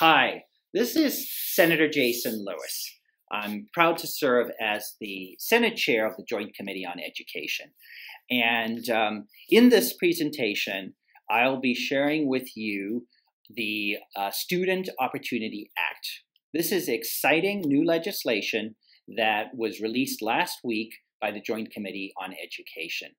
Hi, this is Senator Jason Lewis. I'm proud to serve as the Senate Chair of the Joint Committee on Education. And in this presentation, I'll be sharing with you the Student Opportunity Act. This is exciting new legislation that was released last week by the Joint Committee on Education.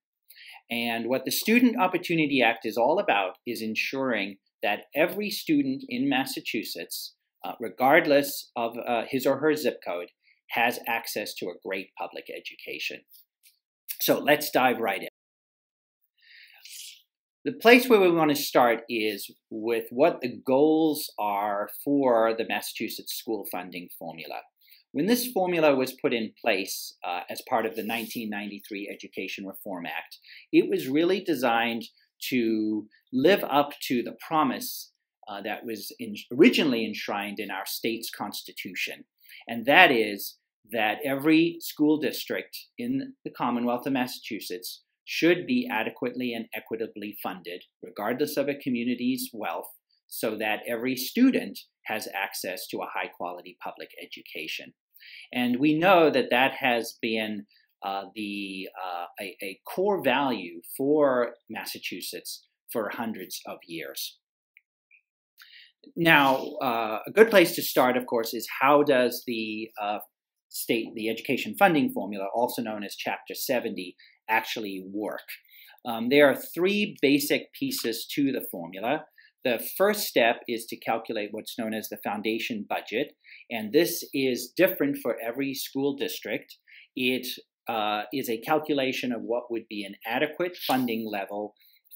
And what the Student Opportunity Act is all about is ensuring that every student in Massachusetts, regardless of his or her zip code, has access to a great public education. So let's dive right in. The place where we want to start is with what the goals are for the Massachusetts school funding formula. When this formula was put in place as part of the 1993 Education Reform Act, it was really designed to live up to the promise that was originally enshrined in our state's constitution. And that is that every school district in the Commonwealth of Massachusetts should be adequately and equitably funded, regardless of a community's wealth, so that every student has access to a high-quality public education. And we know that that has been a core value for Massachusetts for hundreds of years. Now, a good place to start, of course, is how does the the education funding formula, also known as Chapter 70, actually work? There are three basic pieces to the formula. The first step is to calculate what's known as the foundation budget, and this is different for every school district. It is a calculation of what would be an adequate funding level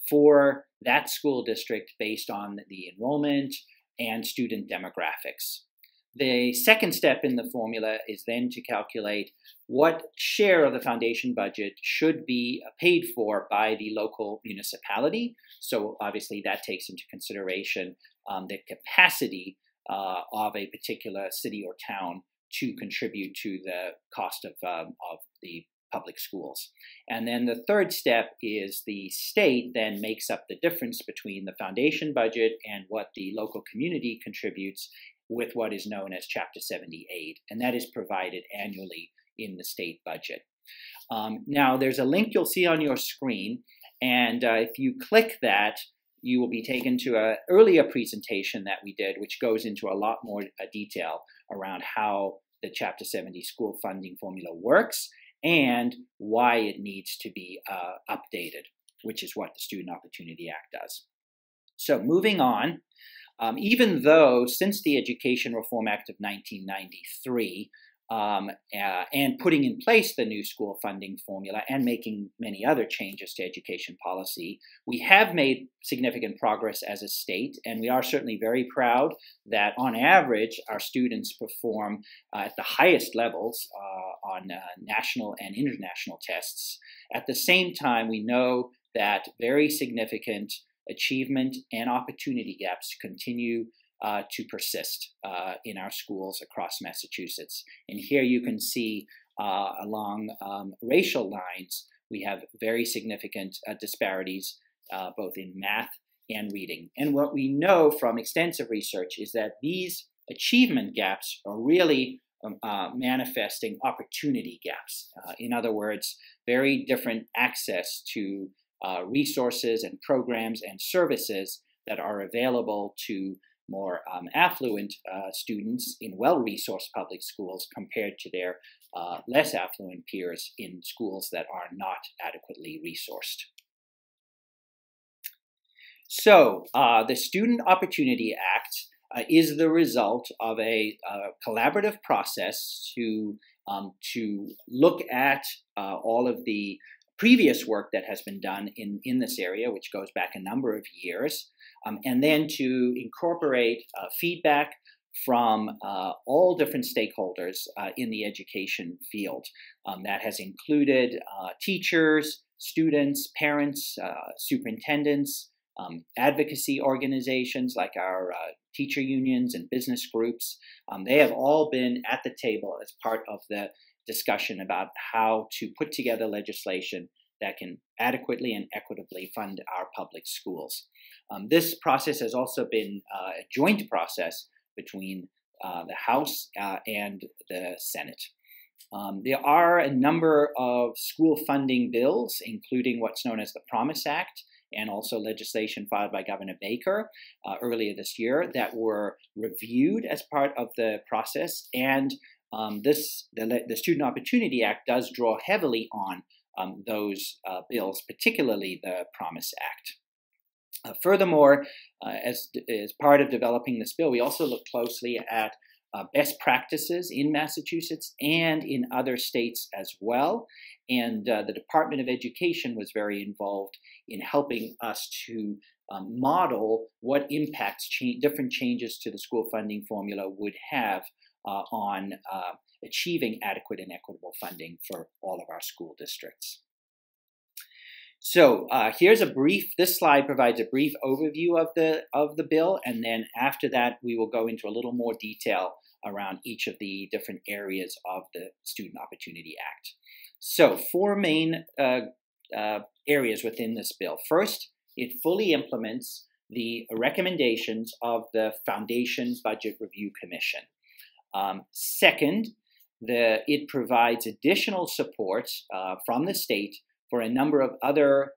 for that school district based on the enrollment and student demographics. The second step in the formula is then to calculate what share of the foundation budget should be paid for by the local municipality. So obviously that takes into consideration the capacity of a particular city or town to contribute to the cost of the public schools. And then the third step is the state then makes up the difference between the foundation budget and what the local community contributes with what is known as Chapter 70 aid, and that is provided annually in the state budget. Now, there's a link you'll see on your screen, and if you click that, you will be taken to an earlier presentation that we did, which goes into a lot more detail around how the Chapter 70 school funding formula works and why it needs to be updated, which is what the Student Opportunity Act does. So moving on, even though since the Education Reform Act of 1993 and putting in place the new school funding formula and making many other changes to education policy, we have made significant progress as a state, and we are certainly very proud that on average our students perform at the highest levels on national and international tests. At the same time, we know that very significant achievement and opportunity gaps continue to persist in our schools across Massachusetts. And here you can see along racial lines, we have very significant disparities both in math and reading. And what we know from extensive research is that these achievement gaps are really manifesting opportunity gaps. In other words, very different access to resources and programs and services that are available to more affluent students in well-resourced public schools compared to their less affluent peers in schools that are not adequately resourced. So the Student Opportunity Act is the result of a collaborative process to look at all of the previous work that has been done in this area, which goes back a number of years, and then to incorporate feedback from all different stakeholders in the education field. That has included teachers, students, parents, superintendents, advocacy organizations like our teacher unions and business groups. They have all been at the table as part of the discussion about how to put together legislation that can adequately and equitably fund our public schools. This process has also been a joint process between the House and the Senate. There are a number of school funding bills, including what's known as the Promise Act, and also legislation filed by Governor Baker earlier this year that were reviewed as part of the process. And the Student Opportunity Act does draw heavily on those bills, particularly the Promise Act. Furthermore, as part of developing this bill, we also look closely at best practices in Massachusetts and in other states as well. And the Department of Education was very involved in helping us to model what impacts different changes to the school funding formula would have on achieving adequate and equitable funding for all of our school districts. So here's this slide provides a brief overview of the bill, and then after that we will go into a little more detail around each of the different areas of the Student Opportunity Act. So 4 main areas within this bill. First, it fully implements the recommendations of the Foundation Budget Review Commission. Second, it provides additional support from the state for a number of other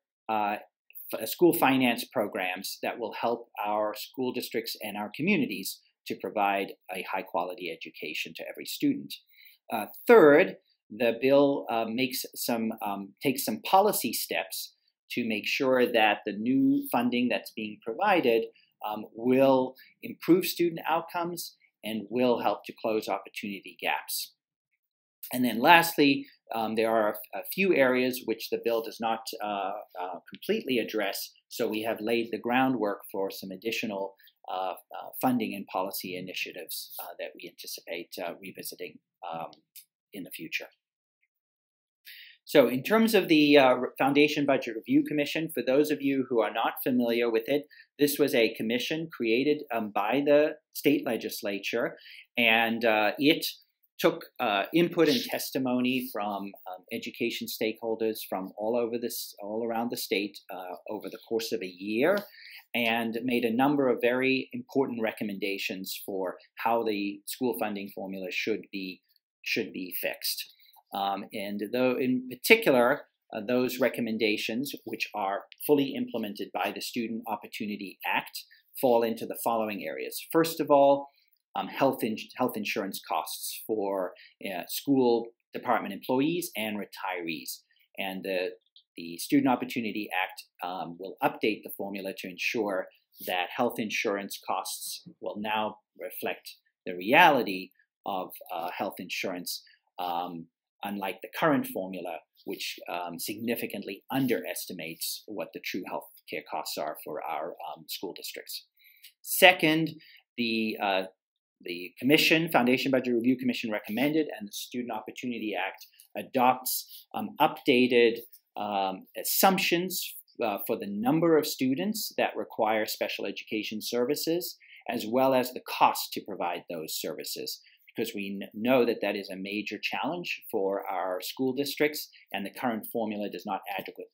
school finance programs that will help our school districts and our communities to provide a high-quality education to every student. Third, the bill takes some policy steps to make sure that the new funding that's being provided will improve student outcomes and will help to close opportunity gaps. And then lastly, there are a few areas which the bill does not completely address, so we have laid the groundwork for some additional funding and policy initiatives that we anticipate revisiting in the future. So in terms of the Foundation Budget Review Commission, for those of you who are not familiar with it, this was a commission created by the state legislature, and it took input and testimony from education stakeholders from all around the state over the course of a year, and made a number of very important recommendations for how the school funding formula should be fixed. And though in particular, those recommendations, which are fully implemented by the Student Opportunity Act, fall into the following areas. First of all, health insurance costs for school department employees and retirees. And the Student Opportunity Act will update the formula to ensure that health insurance costs will now reflect the reality of health insurance, unlike the current formula, which significantly underestimates what the true health care costs are for our school districts. Second, the Foundation Budget Review Commission recommended, and the Student Opportunity Act adopts updated assumptions for the number of students that require special education services, as well as the cost to provide those services, because we know that that is a major challenge for our school districts, and the current formula does not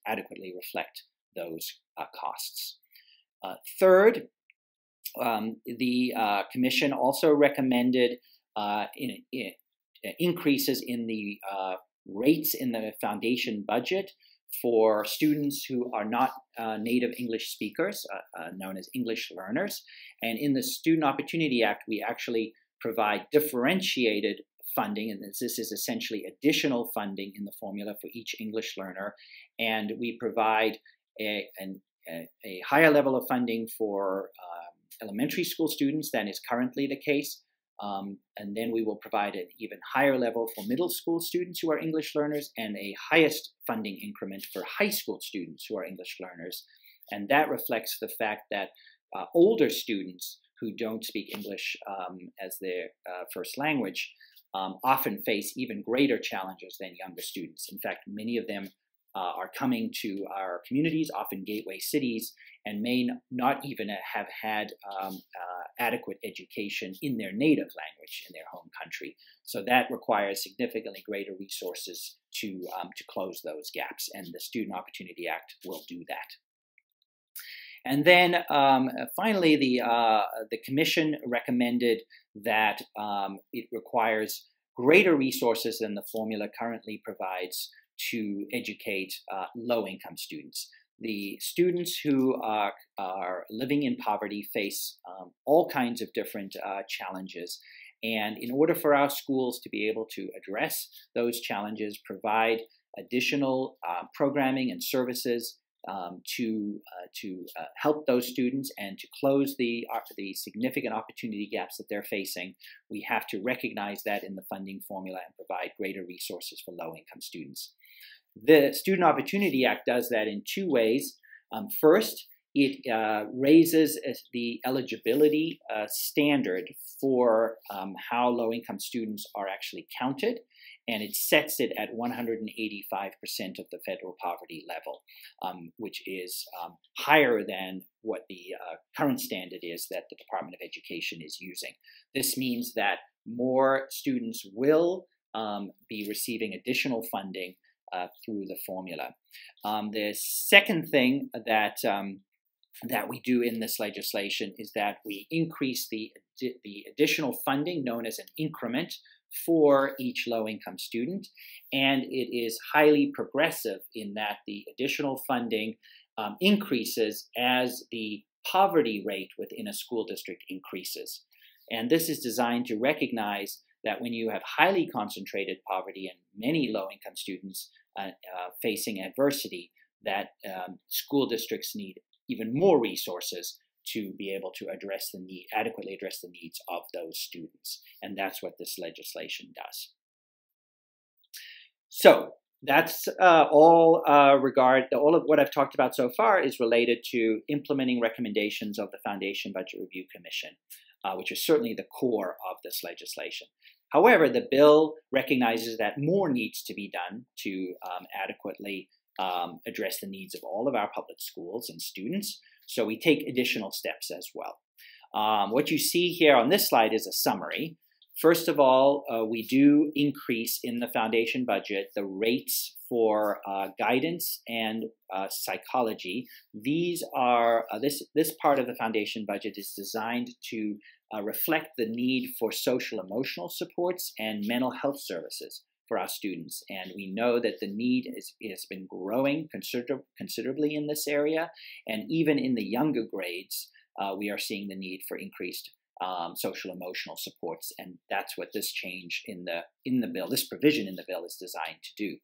adequately reflect those costs. Third, the Commission also recommended increases in the rates in the foundation budget for students who are not native English speakers, known as English learners. And in the Student Opportunity Act, we actually provide differentiated funding, and this is essentially additional funding in the formula for each English learner. And we provide a higher level of funding for elementary school students than is currently the case. And then we will provide an even higher level for middle school students who are English learners, and a highest funding increment for high school students who are English learners. And that reflects the fact that older students who don't speak English as their first language often face even greater challenges than younger students. In fact, many of them are coming to our communities, often gateway cities, and may not even have had adequate education in their native language in their home country. So that requires significantly greater resources to close those gaps, and the Student Opportunity Act will do that. And then finally, the Commission recommended that it requires greater resources than the formula currently provides to educate low-income students. The students who are living in poverty face all kinds of different challenges. And in order for our schools to be able to address those challenges, provide additional programming and services to help those students and to close the significant opportunity gaps that they're facing, we have to recognize that in the funding formula and provide greater resources for low-income students. The Student Opportunity Act does that in two ways. First, it raises the eligibility standard for how low-income students are actually counted, and it sets it at 185% of the federal poverty level, which is higher than what the current standard is that the Department of Education is using. This means that more students will be receiving additional funding through the formula. The second thing that we do in this legislation is that we increase the additional funding known as an increment for each low-income student, and it is highly progressive in that the additional funding increases as the poverty rate within a school district increases. And this is designed to recognize that when you have highly concentrated poverty and many low-income students facing adversity, that school districts need even more resources to be able to adequately address the needs of those students. And that's what this legislation does. So that's all of what I've talked about so far is related to implementing recommendations of the Foundation Budget Review Commission, which is certainly the core of this legislation. However, the bill recognizes that more needs to be done to adequately address the needs of all of our public schools and students. So we take additional steps as well. What you see here on this slide is a summary. First of all, we do increase in the foundation budget the rates for guidance and psychology. These are this part of the foundation budget is designed to reflect the need for social emotional supports and mental health services for our students. And we know that the need has been growing considerably in this area. And even in the younger grades, we are seeing the need for increased social emotional supports. And that's what this change in the bill, this provision in the bill is designed to do.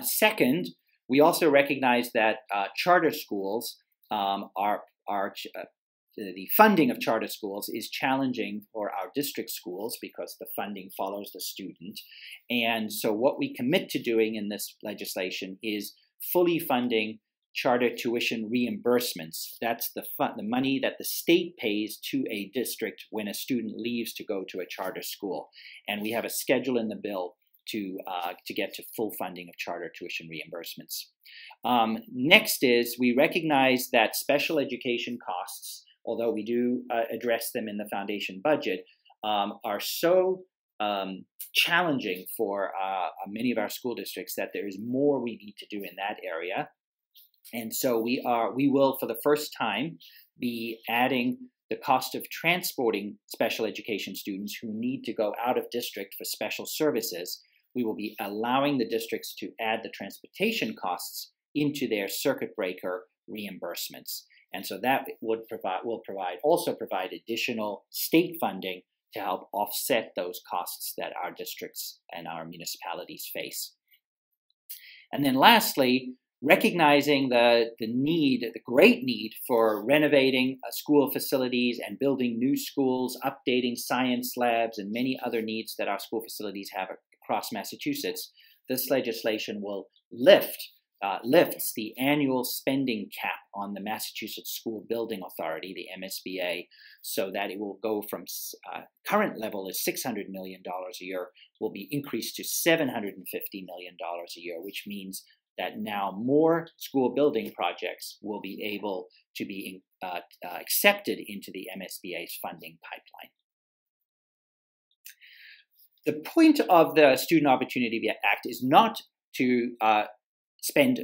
Second, we also recognize that charter schools the funding of charter schools is challenging for our district schools because the funding follows the student. And so what we commit to doing in this legislation is fully funding charter tuition reimbursements. That's the money that the state pays to a district when a student leaves to go to a charter school. And we have a schedule in the bill to get to full funding of charter tuition reimbursements. Next is we recognize that special education costs, although we do address them in the foundation budget, are so challenging for many of our school districts that there is more we need to do in that area. And so we will, for the first time, be adding the cost of transporting special education students who need to go out of district for special services. We will be allowing the districts to add the transportation costs into their circuit breaker reimbursements. And so that will also provide additional state funding to help offset those costs that our districts and our municipalities face. And then lastly, recognizing the great need for renovating school facilities and building new schools, updating science labs, and many other needs that our school facilities have across Massachusetts, this legislation will lifts the annual spending cap on the Massachusetts School Building Authority, the MSBA, so that it will go from current level is $600 million a year, will be increased to $750 million a year, which means that now more school building projects will be able to be accepted into the MSBA's funding pipeline. The point of the Student Opportunity Act is not to spend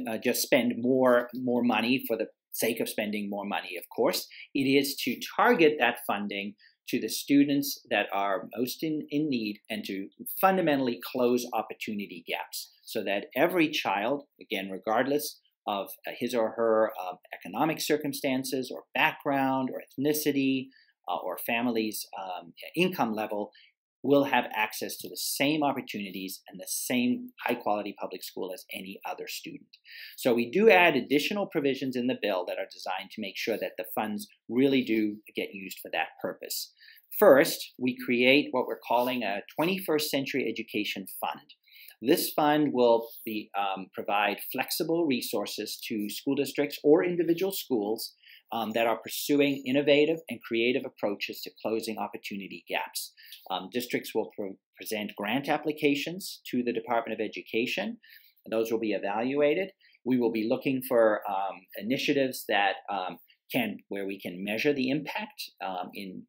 more money for the sake of spending more money, of course. It is to target that funding to the students that are most in need and to fundamentally close opportunity gaps so that every child, again, regardless of his or her economic circumstances or background or ethnicity or family's income level, will have access to the same opportunities and the same high-quality public school as any other student. So we do add additional provisions in the bill that are designed to make sure that the funds really do get used for that purpose. First, we create what we're calling a 21st Century Education Fund. This fund will provide flexible resources to school districts or individual schools that are pursuing innovative and creative approaches to closing opportunity gaps. Districts will present grant applications to the Department of Education. Those will be evaluated. We will be looking for initiatives that where we can measure the impact in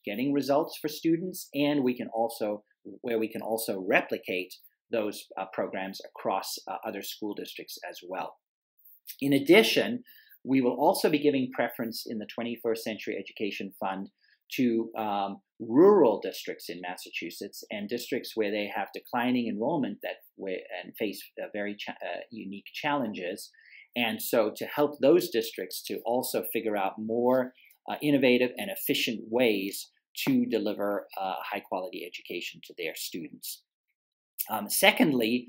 getting results for students, and we can also replicate those programs across other school districts as well. In addition, we will also be giving preference in the 21st Century Education Fund to rural districts in Massachusetts and districts where they have declining enrollment and face very unique challenges. And so to help those districts to also figure out more innovative and efficient ways to deliver high-quality education to their students. Secondly,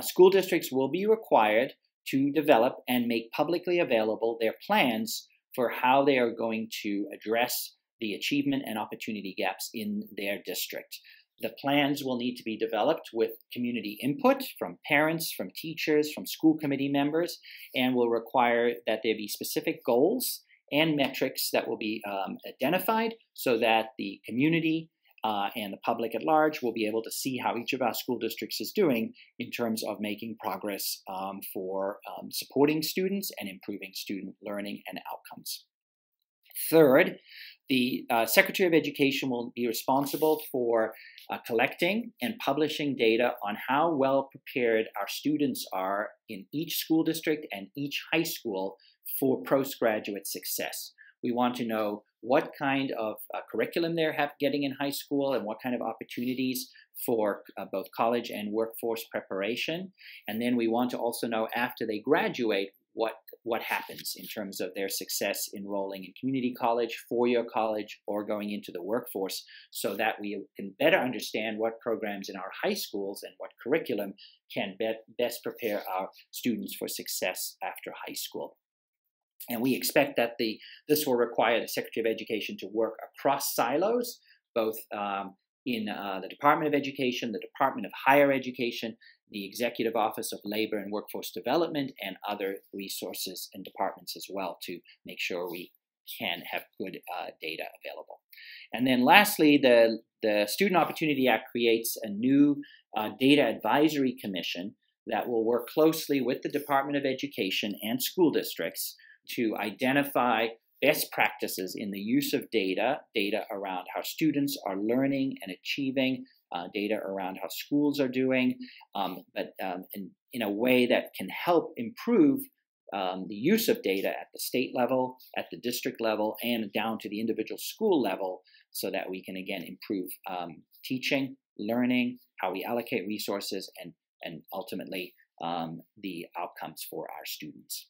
school districts will be required to develop and make publicly available their plans for how they are going to address the achievement and opportunity gaps in their district. The plans will need to be developed with community input from parents, from teachers, from school committee members, and will require that there be specific goals and metrics that will be identified so that the community and the public at large will be able to see how each of our school districts is doing in terms of making progress for supporting students and improving student learning and outcomes. Third, the Secretary of Education will be responsible for collecting and publishing data on how well prepared our students are in each school district and each high school for postgraduate success. We want to know what kind of curriculum they're getting in high school and what kind of opportunities for both college and workforce preparation. And then we want to also know after they graduate what happens in terms of their success enrolling in community college, four-year college, or going into the workforce so that we can better understand what programs in our high schools and what curriculum can best prepare our students for success after high school. And we expect that this will require the Secretary of Education to work across silos, both in the Department of Education, the Department of Higher Education, the Executive Office of Labor and Workforce Development, and other resources and departments as well to make sure we can have good data available. And then lastly, the Student Opportunity Act creates a new Data Advisory Commission that will work closely with the Department of Education and school districts to identify best practices in the use of data around how students are learning and achieving, data around how schools are doing, but in a way that can help improve the use of data at the state level, at the district level, and down to the individual school level so that we can, again, improve teaching, learning, how we allocate resources, and ultimately the outcomes for our students.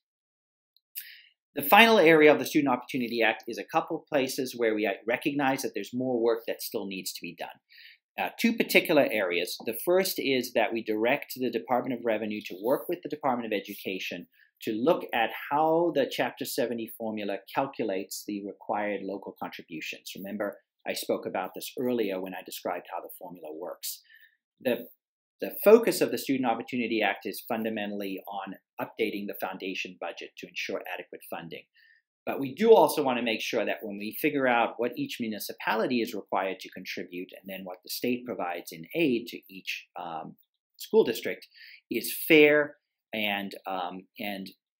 The final area of the Student Opportunity Act is a couple places where we recognize that there's more work that still needs to be done. Two particular areas. The first is that we direct the Department of Revenue to work with the Department of Education to look at how the Chapter 70 formula calculates the required local contributions. Remember, I spoke about this earlier when I described how the formula works. The focus of the Student Opportunity Act is fundamentally on updating the foundation budget to ensure adequate funding. But we do also want to make sure that when we figure out what each municipality is required to contribute and then what the state provides in aid to each school district is fair and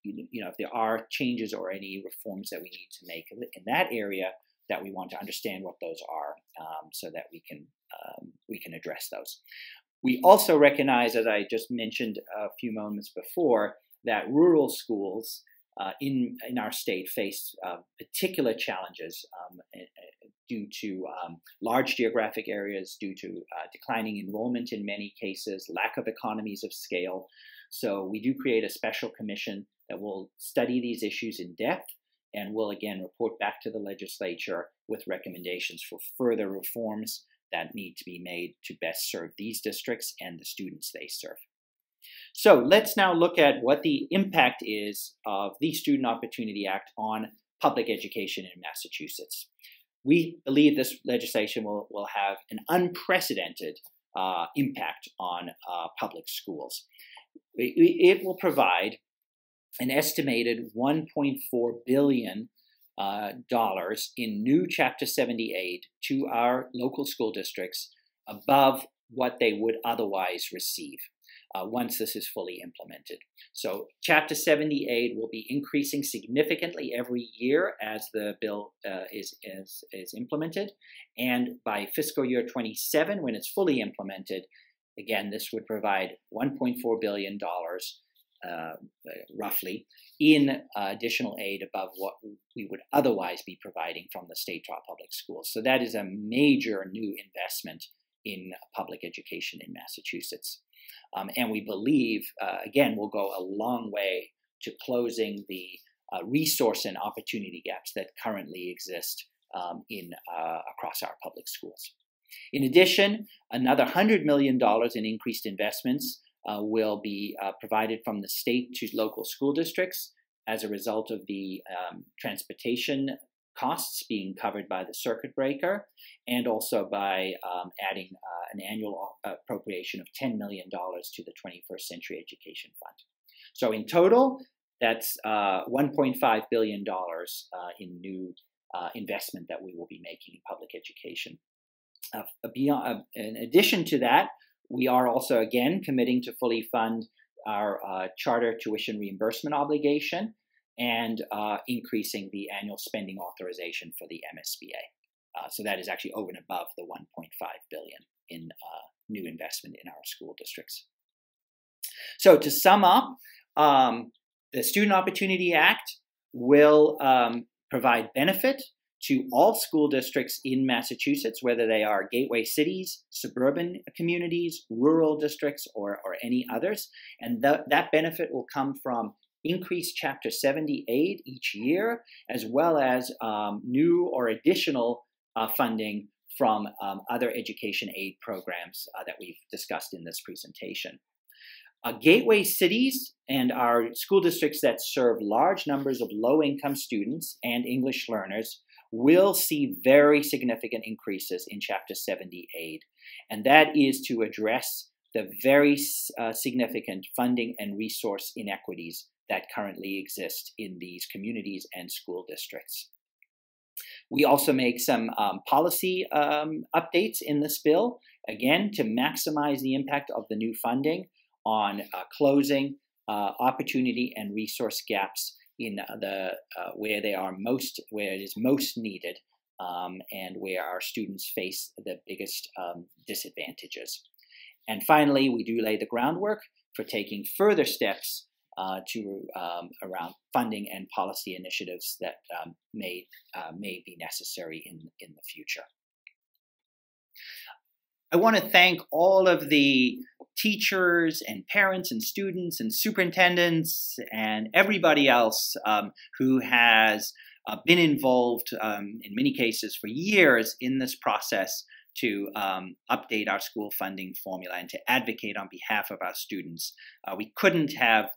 if there are changes or any reforms that we need to make in that area, that we want to understand what those are so that we can address those. We also recognize, as I just mentioned a few moments before, that rural schools in our state face particular challenges due to large geographic areas, due to declining enrollment in many cases, lack of economies of scale. So we do create a special commission that will study these issues in depth and will again report back to the legislature with recommendations for further reforms that need to be made to best serve these districts and the students they serve. So let's now look at what the impact is of the Student Opportunity Act on public education in Massachusetts. We believe this legislation will have an unprecedented impact on public schools. It will provide an estimated $1.4 billion in new Chapter 70 aid to our local school districts above what they would otherwise receive once this is fully implemented. So Chapter 70 aid will be increasing significantly every year as the bill is implemented. And by fiscal year 27, when it's fully implemented, again, this would provide $1.4 billion roughly in additional aid above what we would otherwise be providing from the state to our public schools. So that is a major new investment in public education in Massachusetts. And we believe, again, will go a long way to closing the resource and opportunity gaps that currently exist across our public schools. In addition, another $100 million in increased investments will be provided from the state to local school districts as a result of the transportation costs being covered by the circuit breaker, and also by adding an annual appropriation of $10 million to the 21st Century Education Fund. So in total, that's $1.5 billion in new investment that we will be making in public education. In addition to that, we are also, again, committing to fully fund our charter tuition reimbursement obligation and increasing the annual spending authorization for the MSBA. So that is actually over and above the $1.5 billion in new investment in our school districts. So to sum up, the Student Opportunity Act will provide benefit to all school districts in Massachusetts, whether they are gateway cities, suburban communities, rural districts, or any others. And that benefit will come from increased Chapter 70 aid each year, as well as new or additional funding from other education aid programs that we've discussed in this presentation. Gateway cities and our school districts that serve large numbers of low-income students and English learners will see very significant increases in Chapter 70 aid. And that is to address the very significant funding and resource inequities that currently exist in these communities and school districts. We also make some policy updates in this bill, again, to maximize the impact of the new funding on closing opportunity and resource gaps in where it is most needed and where our students face the biggest disadvantages. And finally, we do lay the groundwork for taking further steps around funding and policy initiatives that may be necessary in the future. I want to thank all of the teachers and parents and students and superintendents and everybody else who has been involved in many cases for years in this process to update our school funding formula and to advocate on behalf of our students. We couldn't have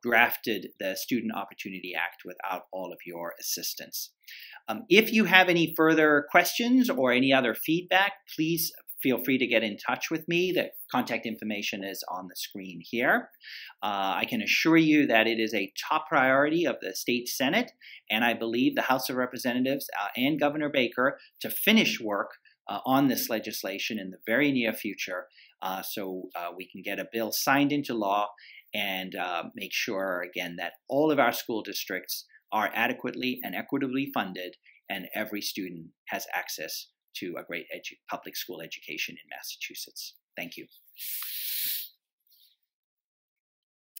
drafted the Student Opportunity Act without all of your assistance. If you have any further questions or any other feedback, please feel free to get in touch with me. The contact information is on the screen here. I can assure you that it is a top priority of the state Senate, and I believe the House of Representatives and Governor Baker to finish work on this legislation in the very near future so we can get a bill signed into law and make sure, again, that all of our school districts are adequately and equitably funded and every student has access to a great public school education in Massachusetts. Thank you.